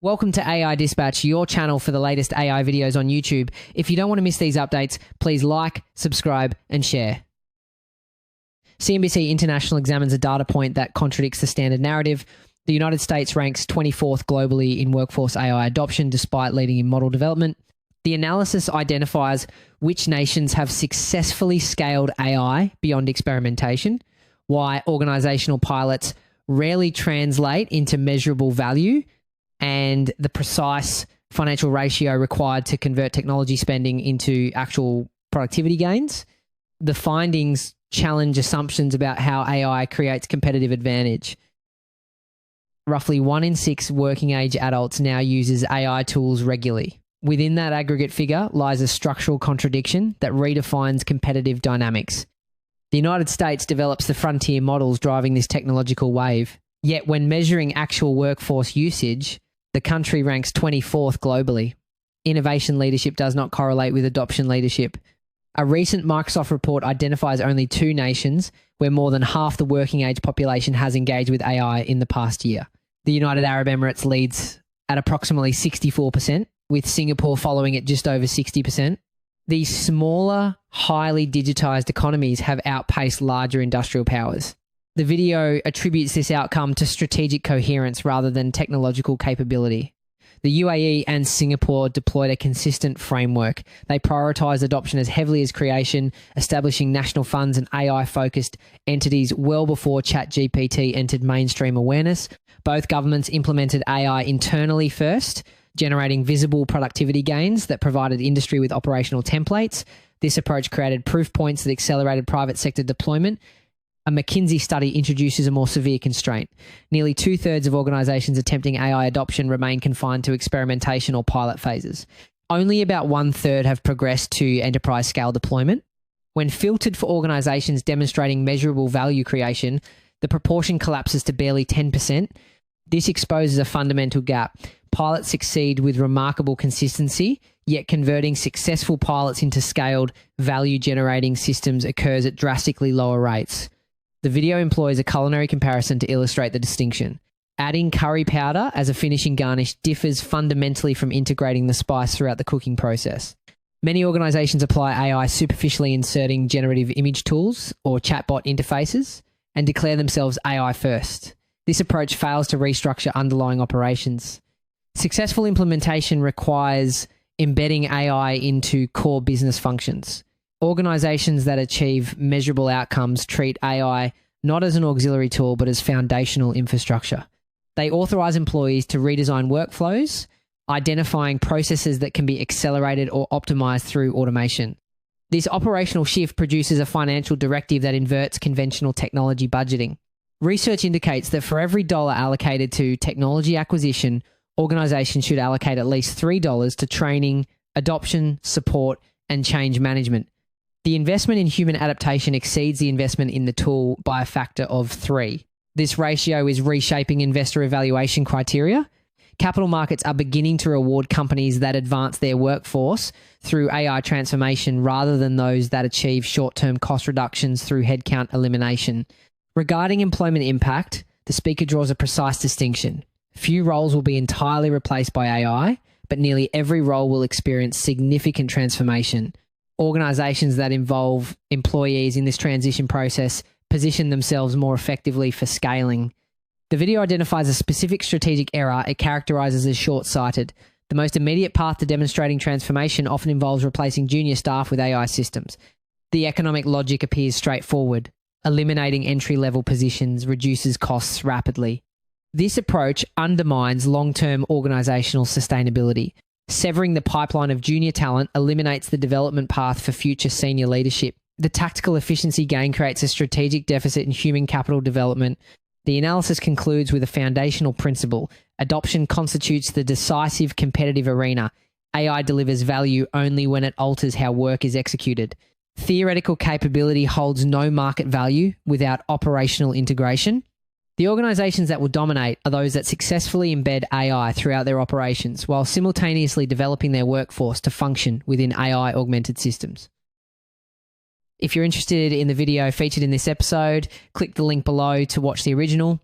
Welcome to AI Dispatch, your channel for the latest AI videos on YouTube. If you don't want to miss these updates, please like, subscribe, and share. CNBC International examines a data point that contradicts the standard narrative. The United States ranks 24th globally in workforce AI adoption despite leading in model development. The analysis identifies which nations have successfully scaled AI beyond experimentation, why organizational pilots rarely translate into measurable value, and the precise financial ratio required to convert technology spending into actual productivity gains. The findings challenge assumptions about how AI creates competitive advantage. Roughly 1 in 6 working age adults now uses AI tools regularly. Within that aggregate figure lies a structural contradiction that redefines competitive dynamics. The United States develops the frontier models driving this technological wave. Yet when measuring actual workforce usage, the country ranks 24th globally. Innovation leadership does not correlate with adoption leadership. A recent Microsoft report identifies only 2 nations where more than half the working age population has engaged with AI in the past year. The United Arab Emirates leads at approximately 64%, with Singapore following at just over 60%. These smaller, highly digitized economies have outpaced larger industrial powers. The video attributes this outcome to strategic coherence rather than technological capability. The UAE and Singapore deployed a consistent framework. They prioritized adoption as heavily as creation, establishing national funds and AI-focused entities well before ChatGPT entered mainstream awareness. Both governments implemented AI internally first, generating visible productivity gains that provided industry with operational templates. This approach created proof points that accelerated private sector deployment. A McKinsey study introduces a more severe constraint. Nearly 2/3 of organizations attempting AI adoption remain confined to experimentation or pilot phases. Only about 1/3 have progressed to enterprise scale deployment. When filtered for organizations demonstrating measurable value creation, the proportion collapses to barely 10%. This exposes a fundamental gap. Pilots succeed with remarkable consistency, yet converting successful pilots into scaled, value-generating systems occurs at drastically lower rates. The video employs a culinary comparison to illustrate the distinction. Adding curry powder as a finishing garnish differs fundamentally from integrating the spice throughout the cooking process. Many organizations apply AI superficially, inserting generative image tools or chatbot interfaces and declare themselves AI first. This approach fails to restructure underlying operations. Successful implementation requires embedding AI into core business functions. Organizations that achieve measurable outcomes treat AI not as an auxiliary tool, but as foundational infrastructure. They authorize employees to redesign workflows, identifying processes that can be accelerated or optimized through automation. This operational shift produces a financial directive that inverts conventional technology budgeting. Research indicates that for every dollar allocated to technology acquisition, organizations should allocate at least $3 to training, adoption, support, and change management. The investment in human adaptation exceeds the investment in the tool by a factor of 3. This ratio is reshaping investor evaluation criteria. Capital markets are beginning to reward companies that advance their workforce through AI transformation rather than those that achieve short-term cost reductions through headcount elimination. Regarding employment impact, the speaker draws a precise distinction. Few roles will be entirely replaced by AI, but nearly every role will experience significant transformation. Organizations that involve employees in this transition process position themselves more effectively for scaling. The video identifies a specific strategic error it characterizes as short-sighted. The most immediate path to demonstrating transformation often involves replacing junior staff with AI systems. The economic logic appears straightforward. Eliminating entry-level positions reduces costs rapidly. This approach undermines long-term organizational sustainability. Severing the pipeline of junior talent eliminates the development path for future senior leadership. The tactical efficiency gain creates a strategic deficit in human capital development. The analysis concludes with a foundational principle. Adoption constitutes the decisive competitive arena. AI delivers value only when it alters how work is executed. Theoretical capability holds no market value without operational integration. The organizations that will dominate are those that successfully embed AI throughout their operations while simultaneously developing their workforce to function within AI-augmented systems. If you're interested in the video featured in this episode, click the link below to watch the original.